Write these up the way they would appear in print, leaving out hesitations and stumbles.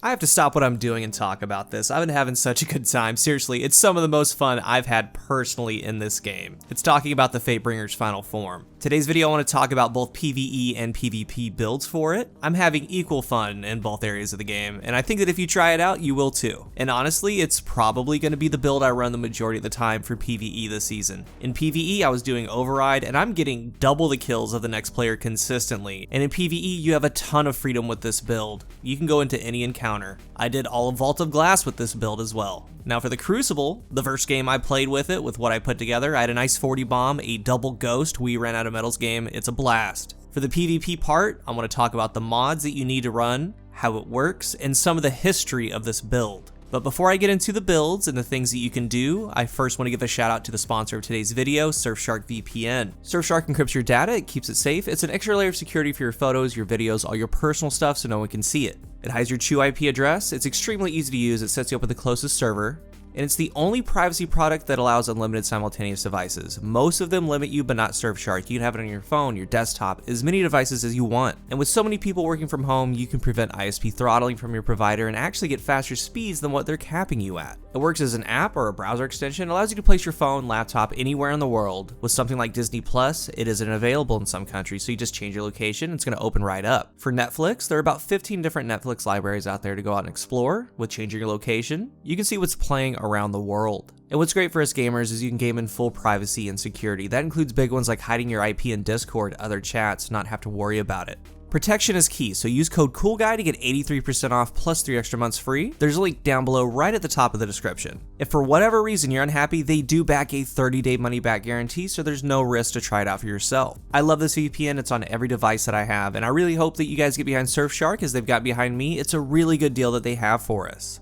I have to stop what I'm doing and talk about this. I've been having such a good time. Seriously, it's some of the most fun I've had personally in this game. It's talking about the Fatebringer's final form. Today's video I want to talk about both PvE and PvP builds for it. I'm having equal fun in both areas of the game, and I think that if you try it out, you will too. And honestly, it's probably going to be the build I run the majority of the time for PvE this season. In PvE, I was doing Override, and I'm getting double the kills of the next player consistently. And in PvE, you have a ton of freedom with this build. You can go into any encounter. I did all of Vault of Glass with this build as well. Now for the Crucible, the first game I played with it, with what I put together, I had a nice 40 bomb, a double ghost, we ran out of metals game, it's a blast. For the PvP part, I want to talk about the mods that you need to run, how it works, and some of the history of this build. But before I get into the builds and the things that you can do, I first want to give a shout out to the sponsor of today's video, Surfshark VPN. Surfshark encrypts your data, it keeps it safe, it's an extra layer of security for your photos, your videos, all your personal stuff so no one can see it. It hides your true IP address, it's extremely easy to use, it sets you up with the closest server, and it's the only privacy product that allows unlimited simultaneous devices. Most of them limit you, but not Surfshark. You can have it on your phone, your desktop, as many devices as you want. And with so many people working from home, you can prevent ISP throttling from your provider and actually get faster speeds than what they're capping you at. It works as an app or a browser extension, it allows you to place your phone, laptop anywhere in the world. With something like Disney Plus, it isn't available in some countries, so you just change your location, it's going to open right up. For Netflix, there are about 15 different Netflix libraries out there to go out and explore. With changing your location, you can see what's playing around the world. And what's great for us gamers is you can game in full privacy and security. That includes big ones like hiding your IP in Discord, other chats, not have to worry about it. Protection is key, so use code CoolGuy to get 83% off plus 3 extra months free. There's a link down below right at the top of the description. If for whatever reason you're unhappy, they do back a 30-day money-back guarantee, so there's no risk to try it out for yourself. I love this VPN, it's on every device that I have, and I really hope that you guys get behind Surfshark as they've got behind me. It's a really good deal that they have for us.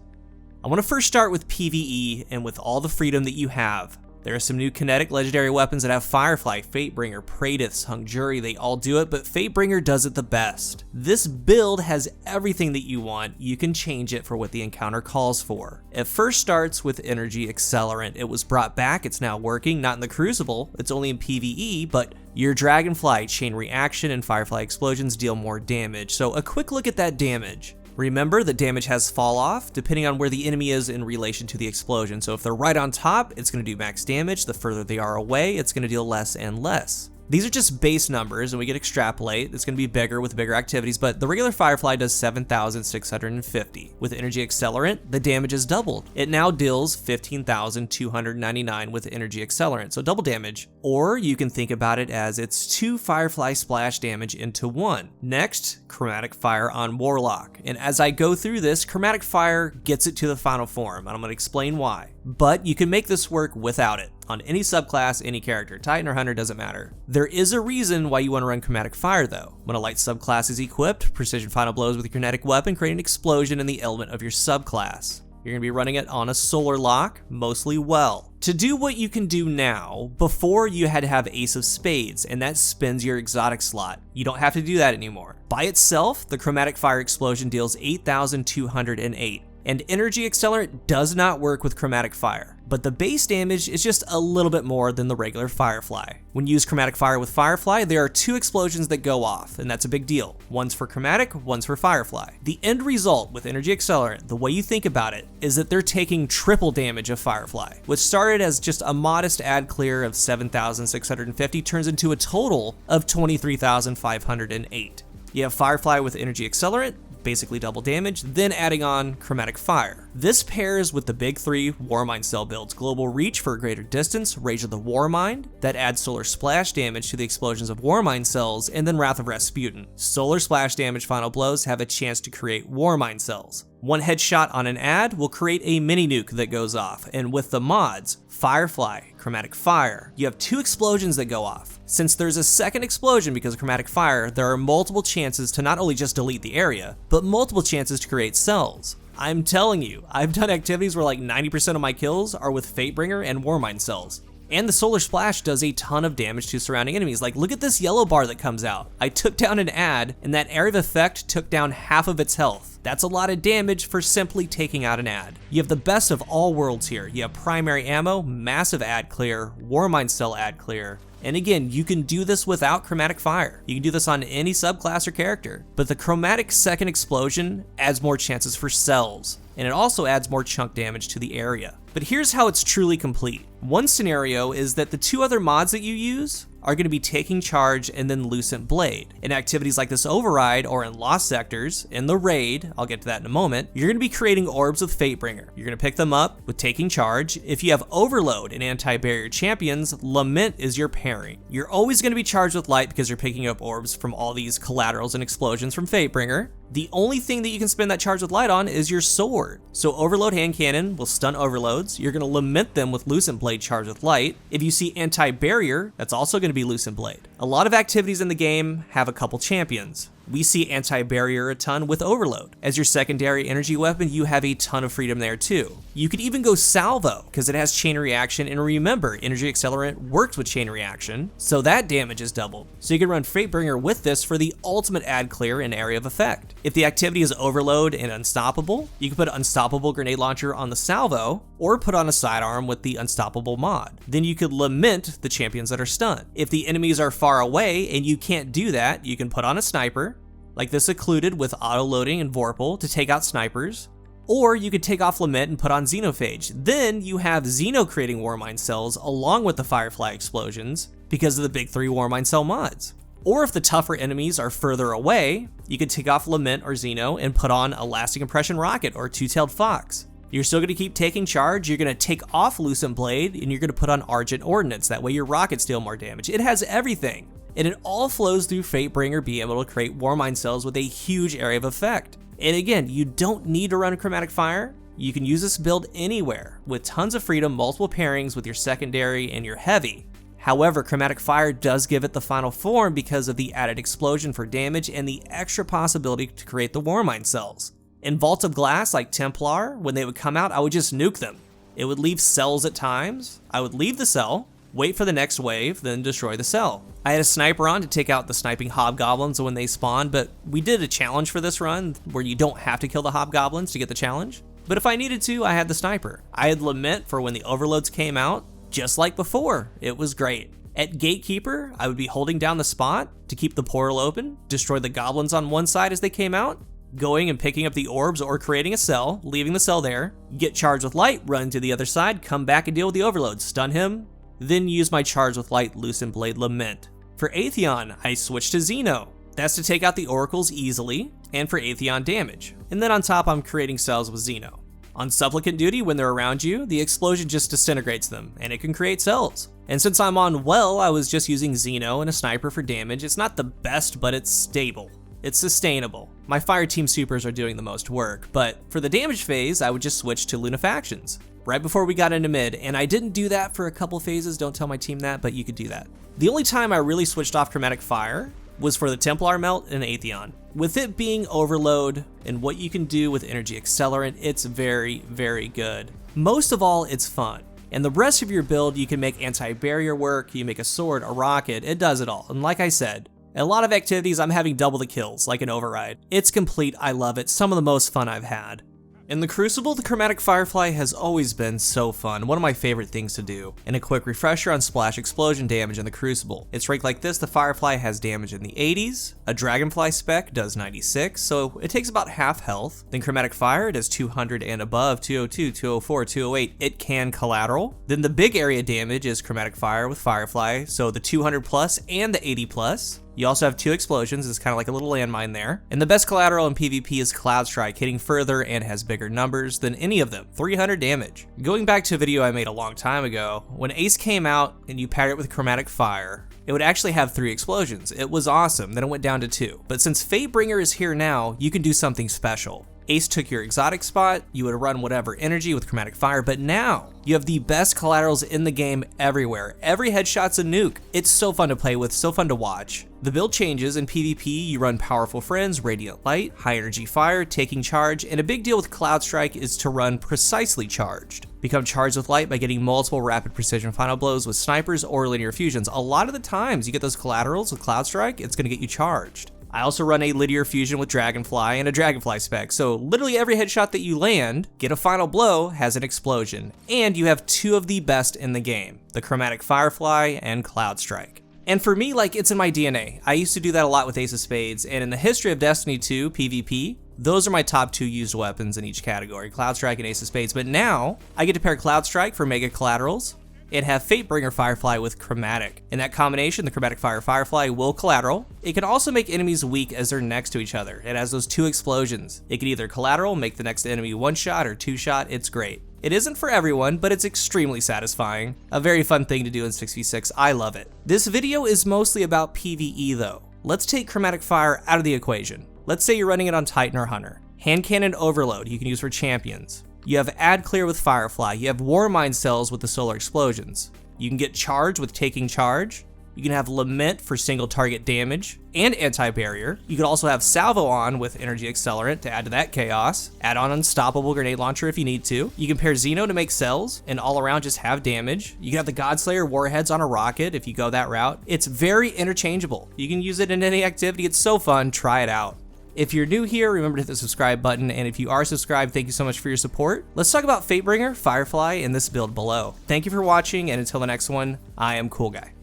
I want to first start with PvE and with all the freedom that you have. There are some new kinetic legendary weapons that have Firefly, Fatebringer, Praedyths, Hung Jury, they all do it, but Fatebringer does it the best. This build has everything that you want, you can change it for what the encounter calls for. It first starts with Energy Accelerant. It was brought back, it's now working, not in the Crucible, it's only in PvE, but your Dragonfly, Chain Reaction, and Firefly Explosions deal more damage, so a quick look at that damage. Remember, the damage has fall off depending on where the enemy is in relation to the explosion. So if they're right on top, it's going to do max damage. The further they are away, it's going to deal less and less. These are just base numbers, and we can extrapolate. It's going to be bigger with bigger activities, but the regular Firefly does 7,650. With Energy Accelerant, the damage is doubled. It now deals 15,299 with Energy Accelerant, so double damage. Or you can think about it as it's 2 Firefly splash damage into 1. Next, Chromatic Fire on Warlock. And as I go through this, Chromatic Fire gets it to the final form, and I'm going to explain why. But you can make this work without it. On any subclass, any character, Titan or Hunter, doesn't matter. There is a reason why you want to run Chromatic Fire though. When a light subclass is equipped, Precision Final Blows with your kinetic weapon create an explosion in the element of your subclass. You're going to be running it on a solar lock, mostly well. To do what you can do now, before you had to have Ace of Spades, and that spins your exotic slot. You don't have to do that anymore. By itself, the Chromatic Fire explosion deals 8,208. And Energy Accelerant does not work with Chromatic Fire, but the base damage is just a little bit more than the regular Firefly. When you use Chromatic Fire with Firefly, there are 2 explosions that go off, and that's a big deal. One's for Chromatic, one's for Firefly. The end result with Energy Accelerant, the way you think about it, is that they're taking triple damage of Firefly. What started as just a modest ad clear of 7,650 turns into a total of 23,508. You have Firefly with Energy Accelerant, basically double damage, then adding on Chromatic Fire. This pairs with the big 3 Warmind cell builds, Global Reach for a greater distance, Rage of the Warmind, that adds Solar Splash damage to the explosions of Warmind cells, and then Wrath of Rasputin. Solar Splash damage final blows have a chance to create Warmind cells. One headshot on an ad will create a mini nuke that goes off, and with the mods, Firefly, Chromatic Fire, you have 2 explosions that go off. Since there's a second explosion because of Chromatic Fire, there are multiple chances to not only just delete the area, but multiple chances to create cells. I'm telling you, I've done activities where like 90% of my kills are with Fatebringer and Warmind cells. And the Solar Splash does a ton of damage to surrounding enemies. Like, look at this yellow bar that comes out. I took down an ad, and that area of effect took down half of its health. That's a lot of damage for simply taking out an ad. You have the best of all worlds here. You have primary ammo, massive ad clear, Warmind cell ad clear, And again, you can do this without Chromatic Fire. You can do this on any subclass or character. But the Chromatic second explosion adds more chances for cells, and it also adds more chunk damage to the area. But here's how it's truly complete. One scenario is that the 2 other mods that you use are going to be Taking Charge and then Lucent Blade. In activities like this Override or in Lost Sectors, in the Raid, I'll get to that in a moment, you're going to be creating orbs with Fatebringer. You're going to pick them up with Taking Charge. If you have Overload and Anti-Barrier champions, Lament is your pairing. You're always going to be charged with light because you're picking up orbs from all these collaterals and explosions from Fatebringer. The only thing that you can spend that charge with light on is your sword. So Overload Hand Cannon will stun overloads. You're going to lament them with Lucent Blade charged with light. If you see Anti-Barrier, that's also going to be Lucent Blade. A lot of activities in the game have a couple champions. We see Anti-Barrier a ton with Overload. As your secondary energy weapon, you have a ton of freedom there too. You could even go Salvo, because it has Chain Reaction, and remember, Energy Accelerant works with Chain Reaction, so that damage is doubled. So you can run Fatebringer with this for the ultimate ad clear and area of effect. If the activity is Overload and Unstoppable, you can put Unstoppable Grenade Launcher on the Salvo, or put on a sidearm with the Unstoppable mod. Then you could lament the champions that are stunned. If the enemies are far away and you can't do that, you can put on a Sniper, like this Occluded with auto-loading and Vorpal to take out snipers, or you could take off Lament and put on Xenophage. Then you have Xeno creating Warmind cells along with the Firefly explosions because of the big 3 Warmind cell mods. Or if the tougher enemies are further away, you could take off Lament or Xeno and put on a Lasting Impression Rocket or Two-Tailed Fox. You're still going to keep taking charge, you're going to take off Lucent Blade, and you're going to put on Argent Ordnance. That way your rockets deal more damage. It has everything. And it all flows through Fatebringer being able to create Warmind cells with a huge area of effect. And again, you don't need to run Chromatic Fire. You can use this build anywhere with tons of freedom, multiple pairings with your secondary and your heavy. However, Chromatic Fire does give it the final form because of the added explosion for damage and the extra possibility to create the Warmind cells. In Vaults of Glass like Templar, when they would come out, I would just nuke them. It would leave cells at times. I would leave the cell, wait for the next wave, then destroy the cell. I had a sniper on to take out the sniping hobgoblins when they spawned, but we did a challenge for this run where you don't have to kill the hobgoblins to get the challenge. But if I needed to, I had the sniper. I had Lament for when the overloads came out, just like before. It was great. At Gatekeeper, I would be holding down the spot to keep the portal open, destroy the goblins on one side as they came out, going and picking up the orbs or creating a cell, leaving the cell there, get charged with light, run to the other side, come back and deal with the overload, stun him, then use my charge with light, Lucent Blade, Lament. For Atheon, I switched to Xeno. That's to take out the oracles easily, and for Atheon damage. And then on top, I'm creating cells with Xeno. On Supplicant duty, when they're around you, the explosion just disintegrates them, and it can create cells. And since I'm on Well, I was just using Xeno and a sniper for damage. It's not the best, but it's stable. It's sustainable. My fire team supers are doing the most work, but for the damage phase, I would just switch to Lunafactions right before we got into mid, and I didn't do that for a couple phases. Don't tell my team that, but you could do that. The only time I really switched off Chromatic Fire was for the Templar melt and Atheon. With it being overload and what you can do with energy accelerant, it's very, very good. Most of all, it's fun. And the rest of your build, you can make anti-barrier work, you make a sword, a rocket, it does it all. And like I said, in a lot of activities, I'm having double the kills, like an override. It's complete, I love it, some of the most fun I've had. In the Crucible, the Chromatic Firefly has always been so fun, one of my favorite things to do. And a quick refresher on splash explosion damage in the Crucible. It's ranked like this: the Firefly has damage in the 80s, a Dragonfly spec does 96, so it takes about half health. Then Chromatic Fire does 200 and above, 202, 204, 208, it can collateral. Then the big area damage is Chromatic Fire with Firefly, so the 200 plus and the 80 plus. You also have 2 explosions, it's kind of like a little landmine there. And the best collateral in PvP is Cloud Strike, hitting further and has bigger numbers than any of them, 300 damage. Going back to a video I made a long time ago, when Ace came out and you paired it with Chromatic Fire, it would actually have 3 explosions. It was awesome, then it went down to 2. But since Fatebringer is here now, you can do something special. Ace took your exotic spot, you would run whatever energy with Chromatic Fire, but now you have the best collaterals in the game everywhere. Every headshot's a nuke. It's so fun to play with, so fun to watch. The build changes. In PvP, you run Powerful Friends, Radiant Light, High Energy Fire, Taking Charge, and a big deal with Cloud Strike is to run Precisely Charged. Become charged with light by getting multiple rapid precision final blows with snipers or linear fusions. A lot of the times you get those collaterals with Cloud Strike, it's going to get you charged. I also run a linear fusion with Dragonfly and a Dragonfly spec, so literally every headshot that you land, get a final blow, has an explosion. And you have two of the best in the game, the Chromatic Firefly and Cloud Strike. And for me, like, it's in my DNA. I used to do that a lot with Ace of Spades, and in the history of Destiny 2 PvP, those are my top 2 used weapons in each category, Cloud Strike and Ace of Spades. But now, I get to pair Cloud Strike for mega collaterals, and have Fatebringer Firefly with Chromatic. In that combination, the Chromatic Firefly will collateral. It can also make enemies weak as they're next to each other. It has those 2 explosions. It can either collateral, make the next enemy 1-shot or 2-shot, it's great. It isn't for everyone, but it's extremely satisfying. A very fun thing to do in 6v6, I love it. This video is mostly about PvE though. Let's take Chromatic Fire out of the equation. Let's say you're running it on Titan or Hunter. Hand Cannon Overload you can use for champions. You have Ad Clear with Firefly, you have Warmind cells with the solar explosions. You can get Charge with Taking Charge. You can have Lament for single target damage and anti-barrier. You can also have Salvo on with Energy Accelerant to add to that chaos. Add on Unstoppable Grenade Launcher if you need to. You can pair Xeno to make cells and all around just have damage. You can have the Godslayer Warheads on a rocket if you go that route. It's very interchangeable. You can use it in any activity. It's so fun. Try it out. If you're new here, remember to hit the subscribe button, and if you are subscribed, thank you so much for your support. Let's talk about Fatebringer Firefly in this build below. Thank you for watching, and until the next one, I am CoolGuy.